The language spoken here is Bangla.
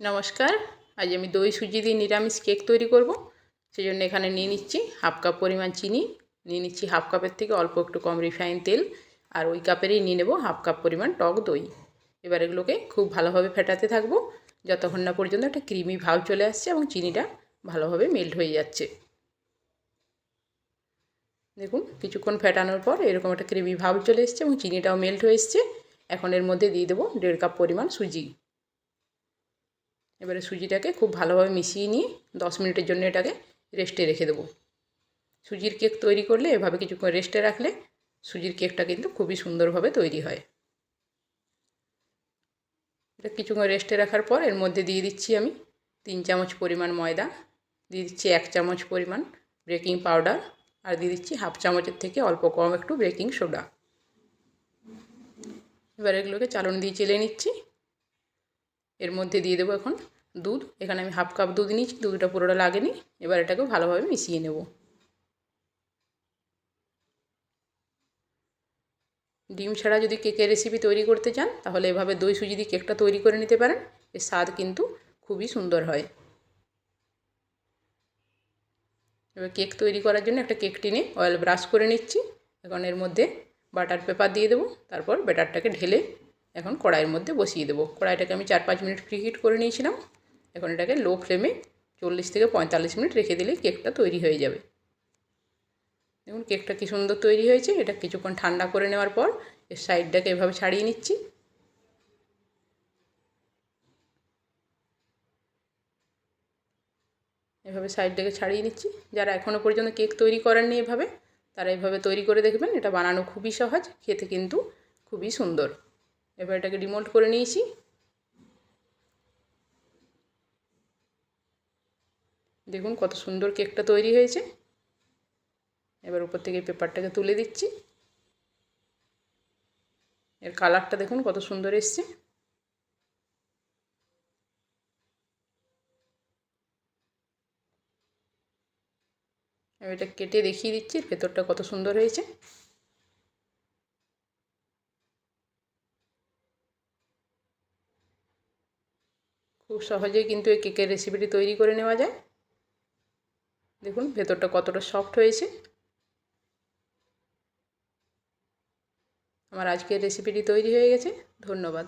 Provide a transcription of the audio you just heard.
নমস্কার। আজ আমি দই সুজি দিয়ে নিরামিষ কেক তৈরি করব। সেজন্য এখানে নিয়ে নিচ্ছি হাফ কাপ পরিমাণ চিনি, নিয়ে নিচ্ছি হাফ কাপের থেকে অল্প একটু কম রিফাইন তেল, আর ওই কাপেরই নিয়ে নেব হাফ কাপ পরিমাণ টক দই। এবার এগুলোকে খুব ভালোভাবে ফেটাতে থাকবো যতক্ষণ না পর্যন্ত একটা ক্রিমি ভাব চলে আসছে এবং চিনিটা ভালোভাবে মেল্ট হয়ে যাচ্ছে। দেখুন কিছুক্ষণ ফেটানোর পর এরকম একটা ক্রিমি ভাব চলে এসছে এবং চিনিটাও মেল্ট হয়ে এসছে। এখন এর মধ্যে দিয়ে দেবো 1.5 কাপ পরিমাণ সুজি। এবারে সুজিটাকে খুব ভালোভাবে মিশিয়ে নিয়ে 10 মিনিটের জন্য এটাকে রেস্টে রেখে দেবো। সুজির কেক তৈরি করলে এভাবে কিছুক্ষণ রেস্টে রাখলে সুজির কেকটা কিন্তু খুবই সুন্দরভাবে তৈরি হয়। এটা কিছুক্ষণ রেস্টে রাখার পর এর মধ্যে দিয়ে দিচ্ছি আমি 3 চামচ পরিমাণ ময়দা, দিয়ে দিচ্ছি 1 চামচ পরিমাণ বেকিং পাউডার, আর দিয়ে দিচ্ছি হাফ চামচের থেকে অল্প কম একটু বেকিং সোডা। এবার এগুলোকে চালনি দিয়ে চেলে নিচ্ছি। এর মধ্যে দিয়ে দেবো এখন দুধ। এখানে আমি হাফ কাপ দুধ নিয়েছি, দুধটা পুরোটা লাগেনি। এবার এটাকেও ভালোভাবে মিশিয়ে নেব। ডিম ছাড়া যদি কেকের রেসিপি তৈরি করতে চান তাহলে এভাবে দই সুজি দিয়ে কেকটা তৈরি করে নিতে পারেন। এর স্বাদ কিন্তু খুবই সুন্দর হয়। এবার কেক তৈরি করার জন্য একটা কেক টিনে অয়েল ব্রাশ করে নিচ্ছি। এখন এর মধ্যে বাটার পেপার দিয়ে দেবো। তারপর ব্যাটারটাকে ঢেলে এখন কড়াইয়ের মধ্যে বসিয়ে দেবো। কড়াইটাকে আমি 4-5 মিনিট প্রিহিট করে নিয়েছিলাম। এখন এটাকে লো ফ্লেমে 40 থেকে 45 মিনিট রেখে দিলেই কেকটা তৈরি হয়ে যাবে। দেখুন কেকটা কী সুন্দর তৈরি হয়েছে। এটা কিছুক্ষণ ঠান্ডা করে নেওয়ার পর এর সাইডটাকে এভাবে ছাড়িয়ে নিচ্ছি। এভাবে সাইডটাকে ছাড়িয়ে নিচ্ছি। যারা এখনও পর্যন্ত কেক তৈরি করেননি এভাবে, তারা এভাবে তৈরি করে দেখবেন। এটা বানানো খুবই সহজ, খেতে কিন্তু খুবই সুন্দর। এবার এটাকে ডিমোল্ড করে নিয়েছি। দেখুন কত সুন্দর কেকটা তৈরি হয়েছে। এবার উপর থেকে পেপারটাকে তুলে দিচ্ছি। এর কালারটা দেখুন কত সুন্দর এসছে। এবার এটা কেটে দেখিয়ে দিচ্ছি ভেতরটা কত সুন্দর হয়েছে। খুব সহজেই কিন্তু এই কেকের রেসিপিটি তৈরি করে নেওয়া যায়। দেখুন ভেতরটা কতটা সফট হয়েছে। আমার আজকের রেসিপিটি তৈরি হয়ে গেছে। ধন্যবাদ।